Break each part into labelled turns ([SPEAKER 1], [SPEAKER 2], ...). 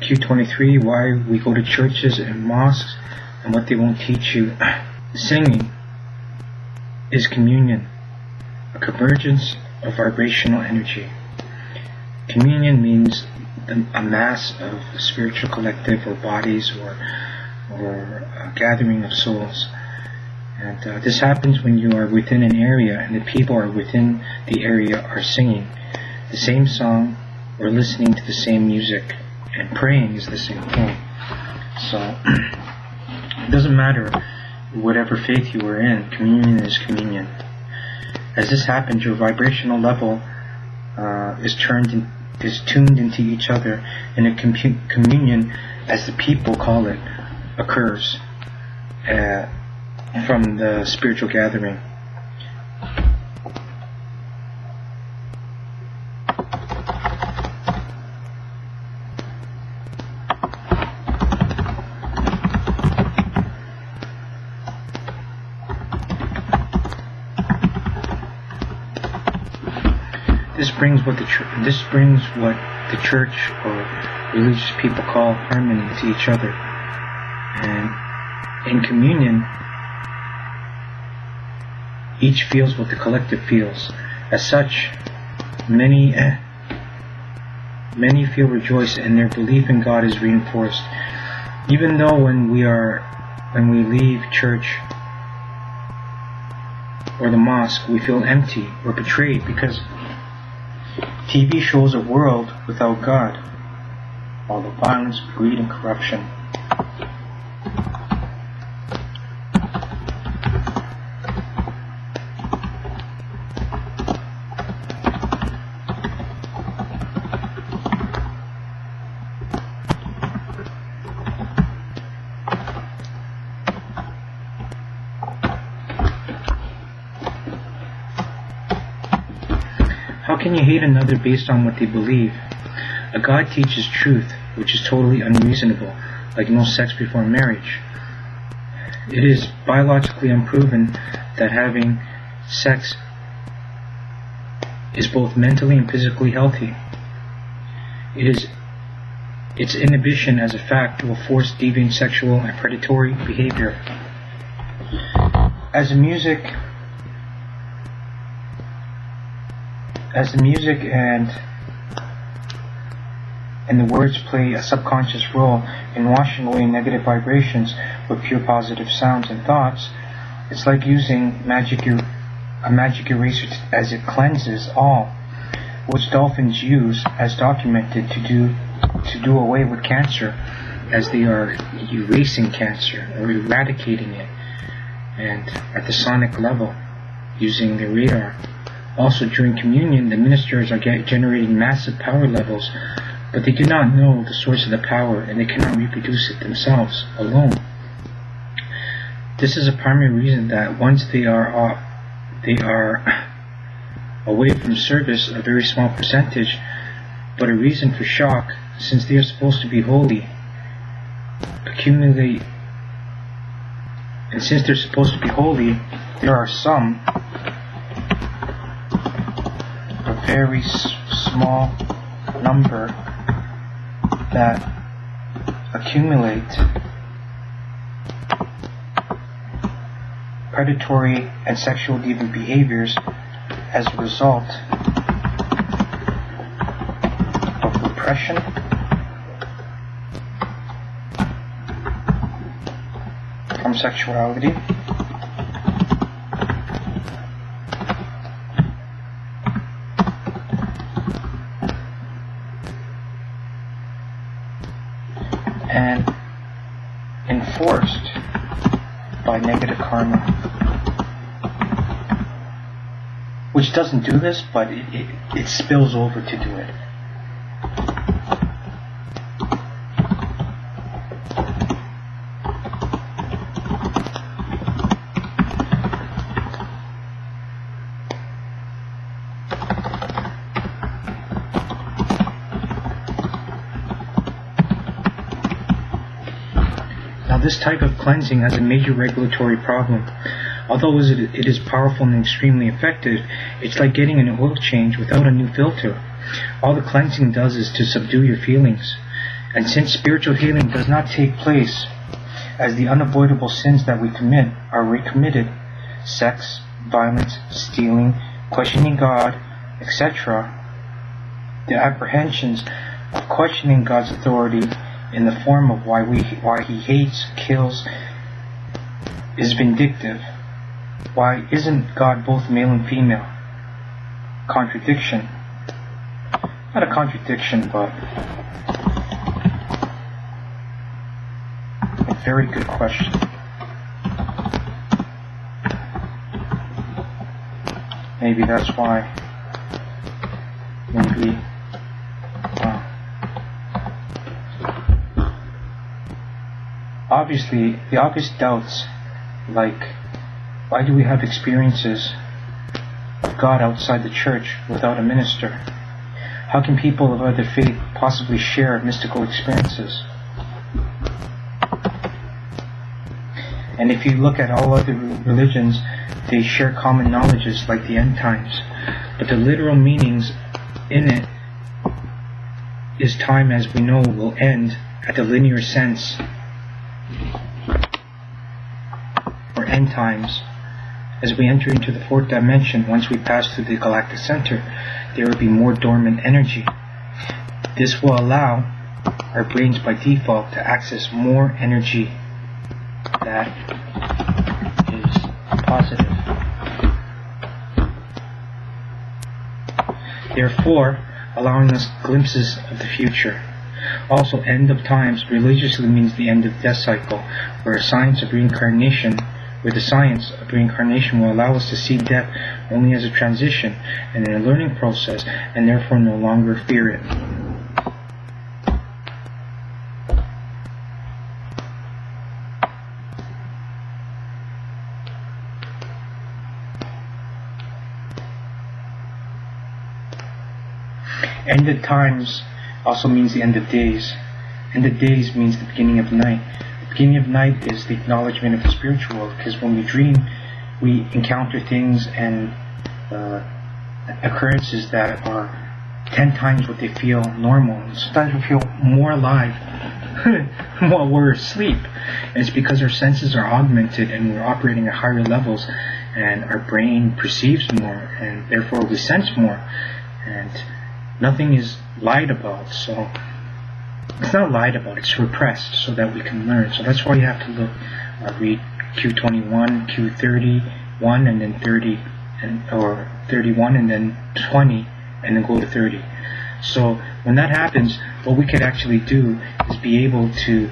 [SPEAKER 1] Q-23, why we go to churches and mosques and what they won't teach you. Singing is communion, a convergence of vibrational energy. Communion means a mass of a spiritual collective or bodies or a gathering of souls. And this happens when you are within an area and the people are within the area are singing the same song or listening to the same music, and praying is the same thing. So it doesn't matter whatever faith you are in, communion is communion. As this happens, your vibrational level is tuned into each other, and a communion, as the people call it, occurs from the spiritual gathering. This brings what the church or religious people call harmony to each other. And in communion, each feels what the collective feels. As such, many feel rejoiced, and their belief in God is reinforced. Even though when we leave church or the mosque, we feel empty or betrayed because TV shows a world without God, all the violence, greed, and corruption. How can you hate another based on what they believe? A God teaches truth, which is totally unreasonable, like no sex before marriage. It is biologically unproven that having sex is both mentally and physically healthy. Its inhibition as a fact will force deviant sexual and predatory behavior. As the music and the words play a subconscious role in washing away negative vibrations with pure positive sounds and thoughts, it's like using a magic eraser as it cleanses all, which dolphins use, as documented, to do away with cancer, as they are erasing cancer or eradicating it, and at the sonic level, using the radar. Also, during communion, the ministers are generating massive power levels, but they do not know the source of the power, and they cannot reproduce it themselves alone. This is a primary reason that once they are away from service, a very small percentage, but a reason for shock, since they are supposed to be holy, accumulate. And since they're supposed to be holy, there are some, a very small number, that accumulate predatory and sexual deviant behaviors as a result of repression, from sexuality, and enforced by negative karma, which doesn't do this, but it spills over to do it. This type of cleansing has a major regulatory problem. Although it is powerful and extremely effective, it's like getting an oil change without a new filter. All the cleansing does is to subdue your feelings. And since spiritual healing does not take place as the unavoidable sins that we commit are recommitted, sex, violence, stealing, questioning God, etc., the apprehensions of questioning God's authority in the form of why he hates, kills, is vindictive. Why isn't God both male and female? Contradiction. Not a contradiction, but a very good question. Maybe that's why. Maybe. Obviously, the obvious doubts, like, why do we have experiences of God outside the church without a minister? How can people of other faith possibly share mystical experiences? And if you look at all other religions, they share common knowledges like the end times. But the literal meanings in it is time, as we know, will end at the linear sense, or end times. As we enter into the fourth dimension, once we pass through the galactic center, there will be more dormant energy. This will allow our brains by default to access more energy that is positive. Therefore, allowing us glimpses of the future. Also, end of times religiously means the end of death cycle, where the science of reincarnation will allow us to see death only as a transition and in a learning process, and therefore no longer fear it. End of times also means the end of days. End of days means the beginning of night. The beginning of night is the acknowledgement of the spiritual world, because when we dream, we encounter things and occurrences that are 10 times what they feel normal. And sometimes we feel more alive while we're asleep. And it's because our senses are augmented and we're operating at higher levels, and our brain perceives more, and therefore we sense more. And nothing is lied about, so it's not lied about, it's repressed so that we can learn. So that's why you have to look, read Q-21, Q-31, and then 30, or 31, and then 20, and then go to 30. So when that happens, what we could actually do is be able to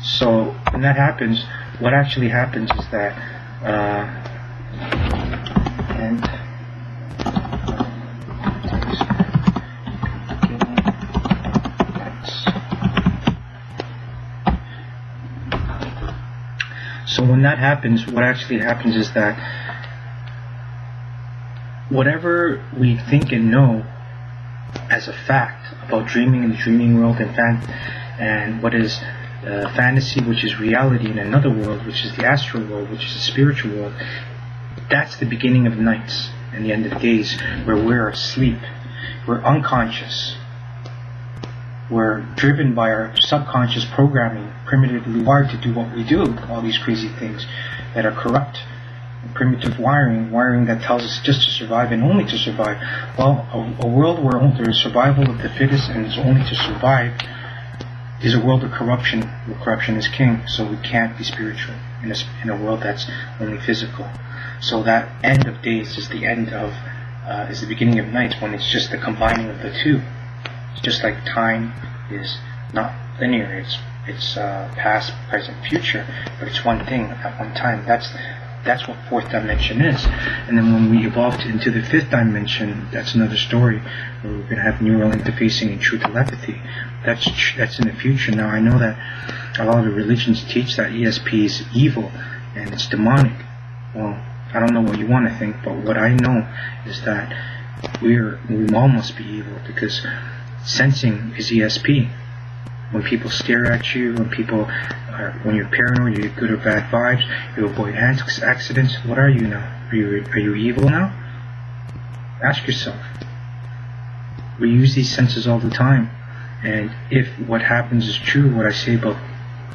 [SPEAKER 1] so when that happens, what actually happens is that so when that happens, what actually happens is that whatever we think and know as a fact about dreaming in the dreaming world and what is fantasy, which is reality, in another world, which is the astral world, which is the spiritual world, that's the beginning of nights and the end of days, where we're asleep, we're unconscious, we're driven by our subconscious programming, primitively wired to do what we do, all these crazy things that are corrupt, primitive wiring that tells us just to survive and only to survive. Well, a world where there is survival of the fittest and is only to survive is a world of corruption, where corruption is king. So we can't be spiritual in a world that's only physical. So that end of days is the end of is the beginning of nights, when it's just the combining of the two. It's just like time is not linear. It's past, present, future, but it's one thing at one time. That's what fourth dimension is. And then when we evolve into the fifth dimension, that's another story, where we're going to have neural interfacing and true telepathy. That's in the future. Now, I know that a lot of the religions teach that ESP is evil and it's demonic. Well, I don't know what you want to think, but what I know is that we all must be evil, because sensing is ESP. When people stare at you, when people When you're paranoid, you get good or bad vibes, you avoid accidents. What are you now? Are you evil now? Ask yourself. We use these senses all the time, and if what happens is true, what I say about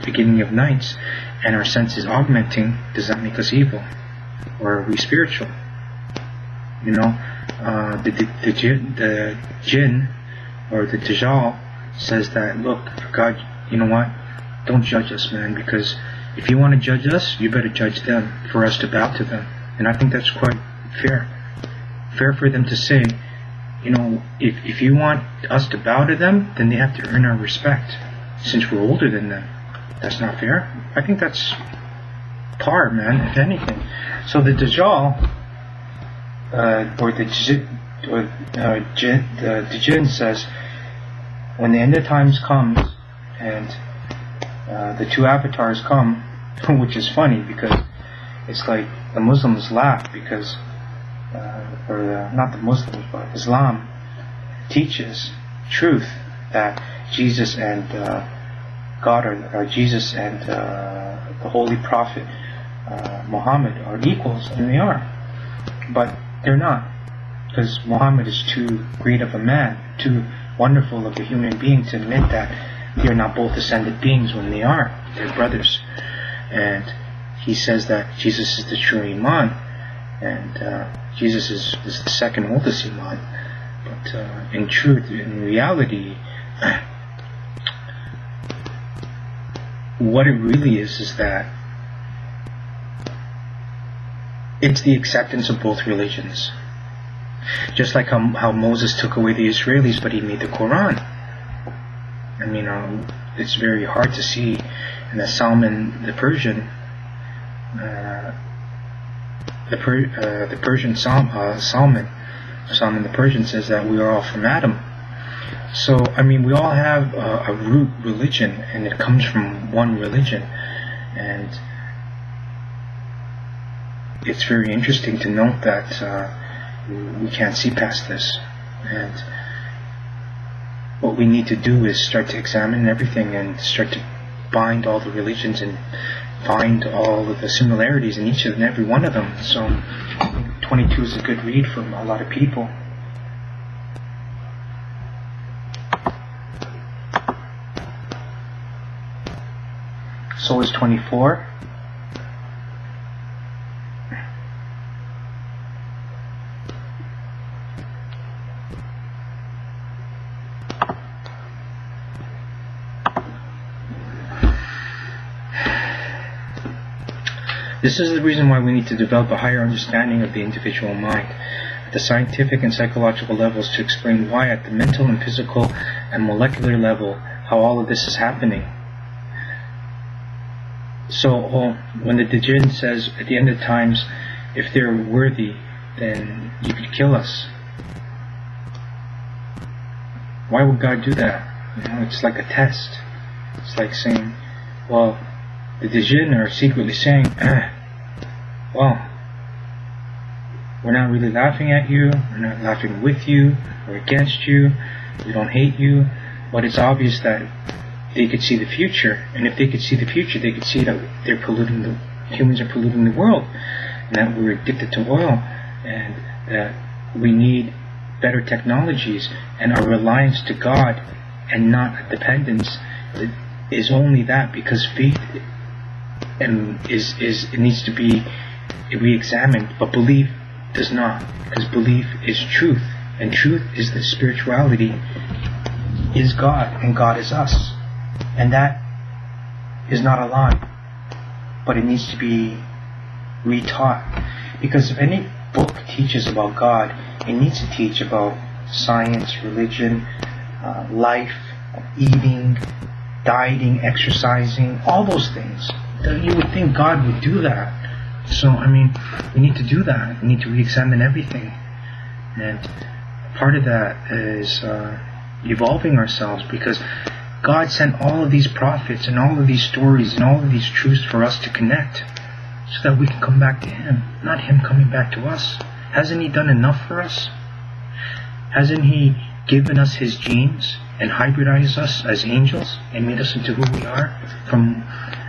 [SPEAKER 1] beginning of nights, and our senses augmenting, does that make us evil? Or are we spiritual? You know, the jinn, or the Dajjal, says that, look, God, you know what? Don't judge us, man, because if you want to judge us, you better judge them for us to bow to them. And I think that's quite fair. Fair for them to say, you know, if you want us to bow to them, then they have to earn our respect, since we're older than them. That's not fair. I think that's par, man, if anything. So the Dajjal, or the jinn says, when the end of times comes, and the two avatars come, which is funny because it's like the Muslims laugh because, not the Muslims, but Islam teaches truth that Jesus and God, or Jesus and the Holy Prophet Muhammad are equals, and they are, but they're not, because Muhammad is too great of a man, too wonderful of a human being to admit that they are not both ascended beings when they are. They're brothers. And he says that Jesus is the true Iman, and Jesus is the second oldest Iman. But in truth, in reality, what it really is that it's the acceptance of both religions. Just like how Moses took away the Israelis, but he made the Quran. I mean, it's very hard to see. And that Salman the Persian, Salman the Persian says that we are all from Adam. So, I mean, we all have a root religion, and it comes from one religion. And it's very interesting to note that we can't see past this. And what we need to do is start to examine everything and start to bind all the religions and find all of the similarities in each and every one of them. So I think 22 is a good read for a lot of people. So is 24. This is the reason why we need to develop a higher understanding of the individual mind at the scientific and psychological levels to explain why at the mental and physical and molecular level how all of this is happening. So when the Dajjal says at the end of times, if they're worthy, then you could kill us. Why would God do that? You know, it's like a test. It's like saying, well, the Dajjal are secretly saying, well, we're not really laughing at you, we're not laughing with you or against you, we don't hate you, but it's obvious that they could see the future, and if they could see the future, they could see that humans are polluting the world, and that we're addicted to oil, and that we need better technologies, and our reliance to God and not dependence is only that because faith it needs to be re-examined, but belief does not, because belief is truth, and truth is that spirituality is God and God is us, and that is not a lie, but it needs to be retaught, because if any book teaches about God, it needs to teach about science, religion, life, eating, dieting, exercising, all those things. You would think God would do that. So, I mean, we need to do that. We need to re-examine everything. And part of that is evolving ourselves, because God sent all of these prophets and all of these stories and all of these truths for us to connect so that we can come back to Him, not Him coming back to us. Hasn't He done enough for us? Hasn't He given us His genes and hybridized us as angels and made us into who we are from